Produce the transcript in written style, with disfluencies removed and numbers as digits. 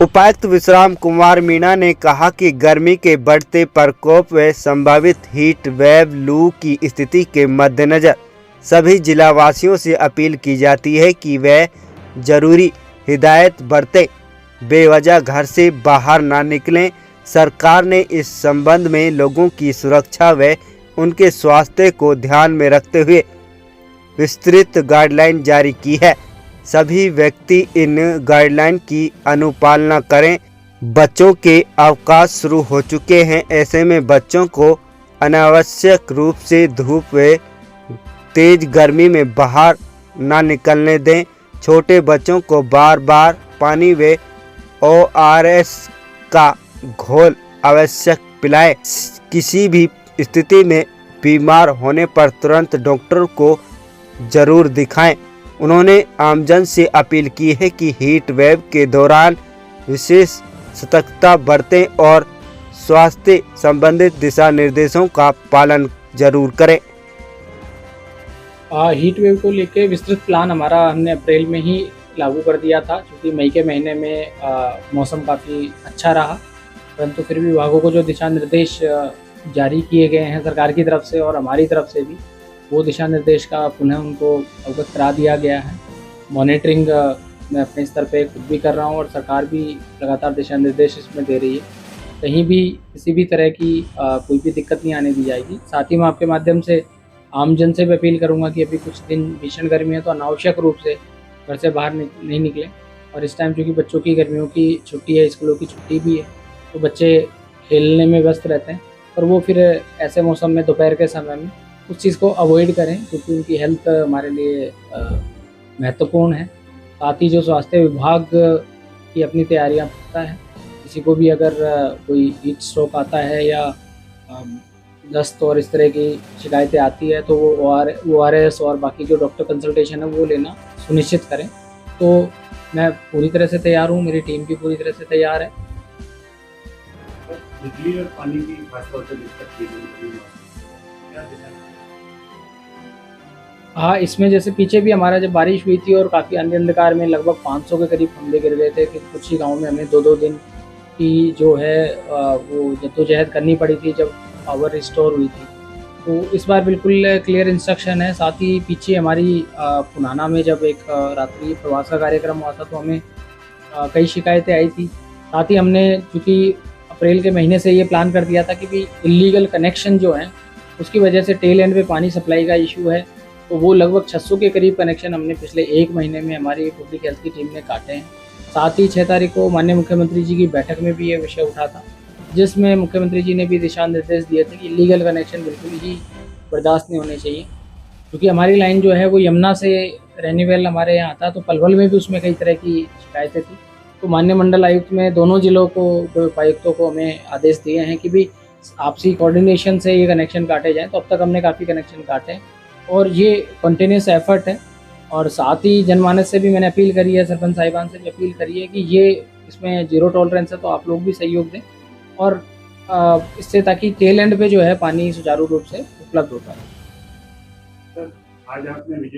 उपायुक्त विश्राम कुमार मीणा ने कहा कि गर्मी के बढ़ते प्रकोप व संभावित हीट वेव लू की स्थिति के मद्देनज़र सभी जिलावासियों से अपील की जाती है कि वे जरूरी हिदायत बरतें, बेवजह घर से बाहर ना निकलें। सरकार ने इस संबंध में लोगों की सुरक्षा व उनके स्वास्थ्य को ध्यान में रखते हुए विस्तृत गाइडलाइन जारी की है। सभी व्यक्ति इन गाइडलाइन की अनुपालना करें। बच्चों के अवकाश शुरू हो चुके हैं, ऐसे में बच्चों को अनावश्यक रूप से धूप व तेज गर्मी में बाहर ना निकलने दें। छोटे बच्चों को बार बार पानी व ORS का घोल आवश्यक पिलाएं। किसी भी स्थिति में बीमार होने पर तुरंत डॉक्टर को जरूर दिखाएं। उन्होंने आमजन से अपील की है कि हीट वेव के दौरान विशेष सतर्कता बरतें और स्वास्थ्य संबंधित दिशा निर्देशों का पालन जरूर करें। हीट वेव को लेकर विस्तृत प्लान हमारा हमने अप्रैल में ही लागू कर दिया था, क्योंकि मई के महीने में मौसम काफ़ी अच्छा रहा, परंतु फिर भी विभागों को जो दिशा निर्देश जारी किए गए हैं सरकार की तरफ से और हमारी तरफ से भी, वो दिशा निर्देश का पुनः उनको अवगत करा दिया गया है। मॉनिटरिंग मैं अपने स्तर पे खुद भी कर रहा हूँ और सरकार भी लगातार दिशा निर्देश इसमें दे रही है। कहीं भी किसी भी तरह की कोई भी दिक्कत नहीं आने दी जाएगी। साथ ही मैं आपके माध्यम से आमजन से भी अपील करूँगा कि अभी कुछ दिन भीषण गर्मी है तो अनावश्यक रूप से घर से बाहर नहीं निकलें। और इस टाइम चूँकि बच्चों की गर्मियों की छुट्टी है, स्कूलों की छुट्टी भी है, तो बच्चे खेलने में व्यस्त रहते हैं और वो फिर ऐसे मौसम में दोपहर के समय में उस चीज़ को अवॉइड करें, क्योंकि उनकी हेल्थ हमारे लिए महत्वपूर्ण है। साथ ही जो स्वास्थ्य विभाग की अपनी तैयारियां करता है, किसी को भी अगर कोई हीट स्ट्रोक आता है या दस्त और इस तरह की शिकायतें आती है तो वो ORS और बाकी जो डॉक्टर कंसल्टेशन है वो लेना सुनिश्चित करें। तो मैं पूरी तरह से तैयार हूँ, मेरी टीम भी पूरी तरह से तैयार है। बिजली और पानी की खासतौर से दिक्कत की हाँ, इसमें जैसे पीछे भी हमारा जब बारिश हुई थी और काफ़ी अंधकार में लगभग 500 के करीब खंभे गिर गए थे, कि कुछ ही गाँव में हमें 2-2 दिन की जो है वो जद्दोजहद करनी पड़ी थी जब पावर रिस्टोर हुई थी। तो इस बार बिल्कुल क्लियर इंस्ट्रक्शन है। साथ ही पीछे हमारी पुनाना में जब एक रात्रि प्रवास का कार्यक्रम हुआ था तो हमें कई शिकायतें आई थी। साथ ही हमने चूँकि अप्रैल के महीने से ये प्लान कर दिया था कि भी इलीगल कनेक्शन जो हैं उसकी वजह से टेल एंड पे पानी सप्लाई का इशू है, तो वो लगभग 600 के करीब कनेक्शन हमने पिछले 1 महीने में हमारी पब्लिक हेल्थ की टीम ने काटे हैं। साथ ही 6 तारीख को माननीय मुख्यमंत्री जी की बैठक में भी ये विषय उठा था, जिसमें मुख्यमंत्री जी ने भी दिशा निर्देश दिए थे कि इलीगल कनेक्शन बिल्कुल ही बर्दाश्त नहीं होने चाहिए। क्योंकि हमारी लाइन जो है वो यमुना से रेनीवेल हमारे यहाँ आता, तो पलवल में भी उसमें कई तरह की शिकायतें थी। तो माननीय मंडल आयुक्त में दोनों जिलों को उपायुक्तों को हमें आदेश दिए हैं कि भी आपसी कोऑर्डिनेशन से ये कनेक्शन काटे जाएँ। तो अब तक हमने काफ़ी कनेक्शन काटे हैं और ये कंटिन्यूस एफर्ट है। और साथ ही जनमानस से भी मैंने अपील करी है, सरपंच साहिबान से भी अपील करी है कि ये इसमें जीरो टॉलरेंस है, तो आप लोग भी सहयोग दें और इससे ताकि टेल एंड पे जो है पानी सुचारू रूप से उपलब्ध हो पाए। आज आपने